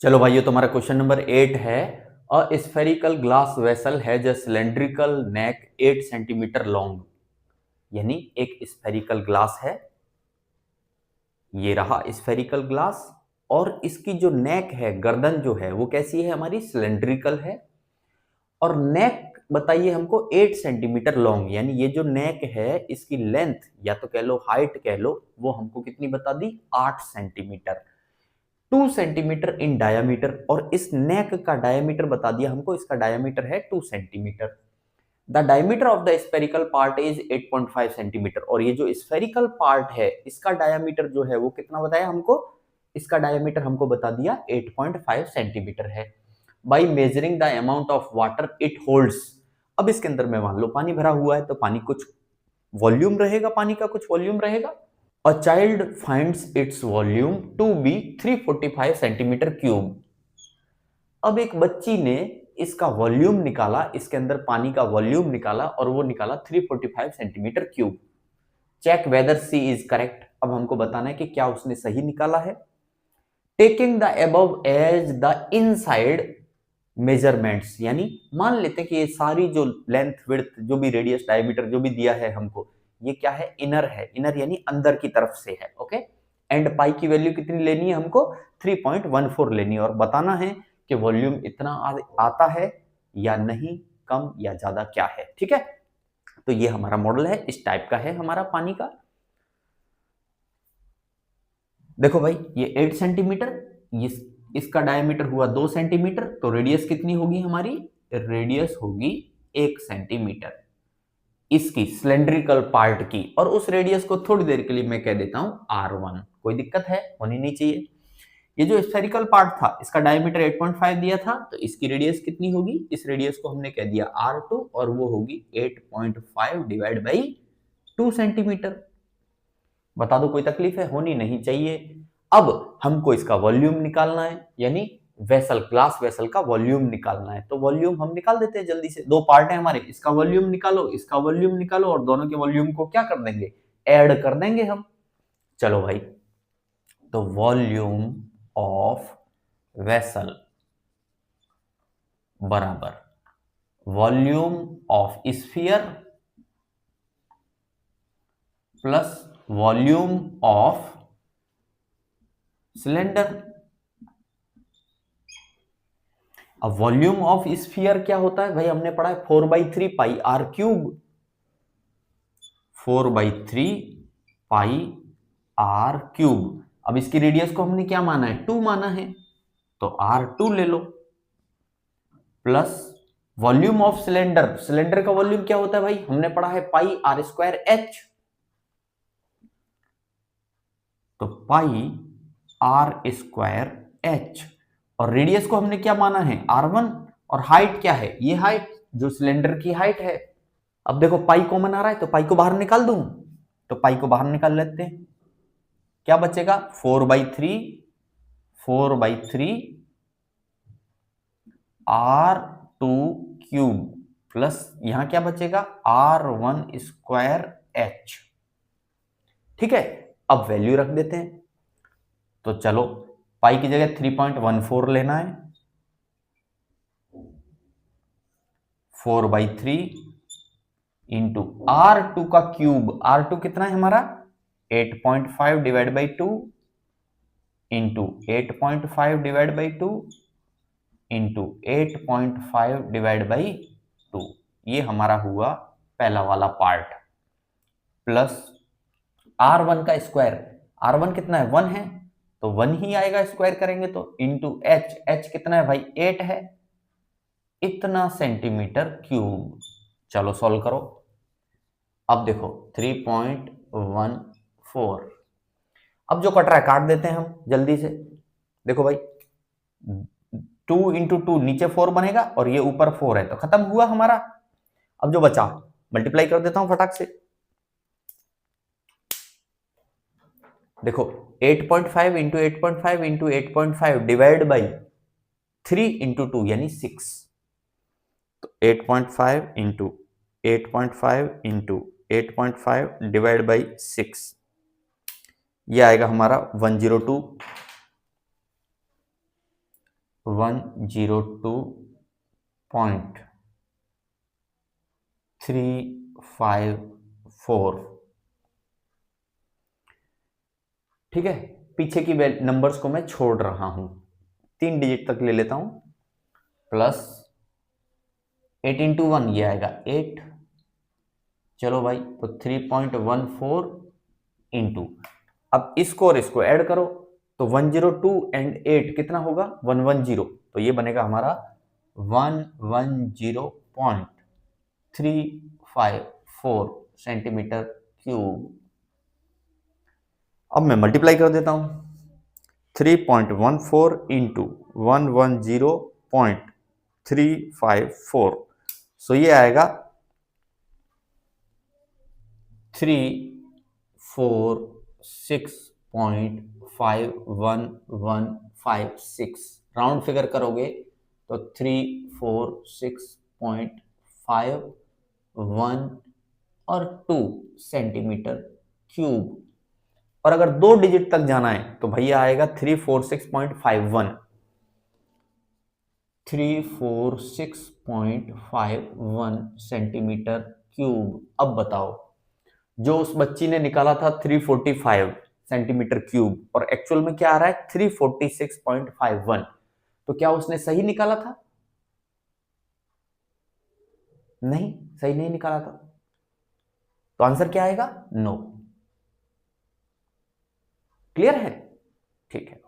चलो भाइयों, तुम्हारा क्वेश्चन नंबर 8 है। A spherical glass vessel has a cylindrical neck 8 centimetre long. यानी एक स्फेरिकल ग्लास है, ये रहा स्फेरिकल ग्लास, और इसकी जो नेक है, गर्दन जो है वो कैसी है, हमारी सिलेंड्रिकल है। और नेक बताइए हमको 8 सेंटीमीटर लॉन्ग, यानी ये जो नेक है इसकी लेंथ या तो कह लो हाइट कह लो, वो हमको कितनी बता दी, 8 सेंटीमीटर। 2 सेंटीमीटर इन डायामीटर, और इस नेक का डायामीटर बता दिया हमको, इसका डायामीटर है 2 centimetre. The diameter of the spherical part is 8.5 centimetre, और ये जो स्फेरिकल पार्ट है इसका डायामीटर जो है वो कितना बताया हमको, इसका डायमीटर हमको बता दिया 8.5 सेंटीमीटर है। By measuring the amount of water it holds. अब इसके अंदर में मान लो पानी भरा हुआ है, तो पानी कुछ वॉल्यूम रहेगा, पानी का कुछ वॉल्यूम रहेगा। A child finds its volume to be 345 centimetre cube. अब एक बच्ची ने इसका वॉल्यूम निकाला, इसके अंदर पानी का वॉल्यूम निकाला, और वो निकाला 345 centimetre cube. Check whether she is correct. अब हमको बताना है कि क्या उसने सही निकाला है। Taking the above as the inside measurements, यानी मान लेते हैं कि ये सारी जो लेंथ विड्थ जो भी रेडियस डायमीटर जो भी दिया है हमको, ये क्या है, इनर है। इनर यानी अंदर की तरफ से है। ओके। एंड पाई की वैल्यू कितनी लेनी है हमको, 3.14 लेनी है, और बताना है कि वॉल्यूम इतना आता है या नहीं, कम या ज्यादा क्या है। ठीक है, तो ये हमारा मॉडल है, इस टाइप का है हमारा पानी का। देखो भाई, ये 8 सेंटीमीटर, ये इसका डायमीटर हुआ 2 सेंटीमीटर, तो रेडियस कितनी होगी हमारी, रेडियस होगी 1 सेंटीमीटर इसकी सिलेंड्रिकल पार्ट की। और उस रेडियस को थोड़ी देर के लिए मैं कह देता हूं R1। कोई दिक्कत है, होनी नहीं चाहिए। ये जो स्फेरिकल पार्ट था इसका डायमीटर 8.5 दिया था, तो इसकी रेडियस कितनी होगी, इस रेडियस को हमने कह दिया R2, और वो होगी 8.5 डिवाइड बाई 2 सेंटीमीटर। बता दो, कोई तकलीफ है, होनी नहीं चाहिए। अब हमको इसका वॉल्यूम निकालना है, यानी वेसल, ग्लास वेसल का वॉल्यूम निकालना है। तो वॉल्यूम हम निकाल देते हैं जल्दी से। दो पार्ट है हमारे, इसका वॉल्यूम निकालो, इसका वॉल्यूम निकालो, और दोनों के वॉल्यूम को क्या कर देंगे, ऐड कर देंगे हम। चलो भाई, तो वॉल्यूम ऑफ वेसल बराबर volume of sphere plus volume of cylinder. अब वॉल्यूम ऑफ स्फीयर क्या होता है भाई, हमने पढ़ा है 4/3 pi R cube. 4/3 pi R cube. अब इसकी रेडियस को हमने क्या माना है, 2 माना है, तो R2 ले लो, plus volume of cylinder. Cylinder का वॉल्यूम क्या होता है भाई, हमने पढ़ा है पाई R²H, तो पाई R²H। और रेडियस को हमने क्या माना है, R1, और हाइट क्या है, ये हाइट जो सिलेंडर की हाइट है। अब देखो पाई कॉमन आ रहा है, तो पाई को बाहर निकाल दूं, तो पाई को बाहर निकाल लेते हैं, क्या बचेगा, 4/3 R2 क्यूब, प्लस यहां क्या बचेगा, R1²H। ठीक है, अब वैल्यू रख देते हैं। तो चलो, पाई की जगह 3.14 लेना है, 4/3 इंटू R2 का क्यूब। R2 कितना है हमारा, 8.5 divide by 2 into 8.5 divide by 2 into 8.5 divide by 2। ये हमारा हुआ पहला वाला पार्ट, प्लस R1 का स्क्वायर। R1 कितना है, 1 है, तो 1 ही आएगा, स्क्वायर करेंगे तो, इंटू H कितना है भाई, 8 है, इतना सेंटीमीटर क्यूब। चलो सॉल्व करो। अब देखो 3.14, अब जो कट रहा है काट देते हैं हम जल्दी से। देखो भाई, 2 इंटू 2 नीचे 4 बनेगा, और ये ऊपर 4 है, तो खत्म हुआ हमारा। अब जो बचा मल्टीप्लाई कर देता हूं फटाक से। देखो 8.5 into 8.5 into 8.5 divide by 3 into 2 यानी 6, तो 8.5 इंटू 8.5 इंटू 8.5 डिवाइड बाई 6, ये आएगा हमारा 102। 102.354। ठीक है, पीछे की नंबर्स को मैं छोड़ रहा हूं, 3 डिजिट तक ले लेता हूं। प्लस 8 इंटू 1 ये आएगा 8। चलो भाई, तो 3.14 इंटू, अब इसको और इसको ऐड करो तो 102 एंड 8 कितना होगा, 110। तो ये बनेगा हमारा 110.354 सेंटीमीटर क्यूब। अब मैं मल्टीप्लाई कर देता हूं, 3.14 इंटू 110.354, सो ये आएगा 346.51156। राउंड फिगर करोगे तो 346.51 और 2 सेंटीमीटर क्यूब। और अगर 2 डिजिट तक जाना है तो भैया आएगा 346.51, 346.51 सेंटीमीटर क्यूब। अब बताओ, जो उस बच्ची ने निकाला था 345 सेंटीमीटर क्यूब और एक्चुअल में क्या आ रहा है 346.51, तो क्या उसने सही निकाला था? नहीं, सही नहीं निकाला था। तो आंसर क्या आएगा? नो। क्लियर है? ठीक है।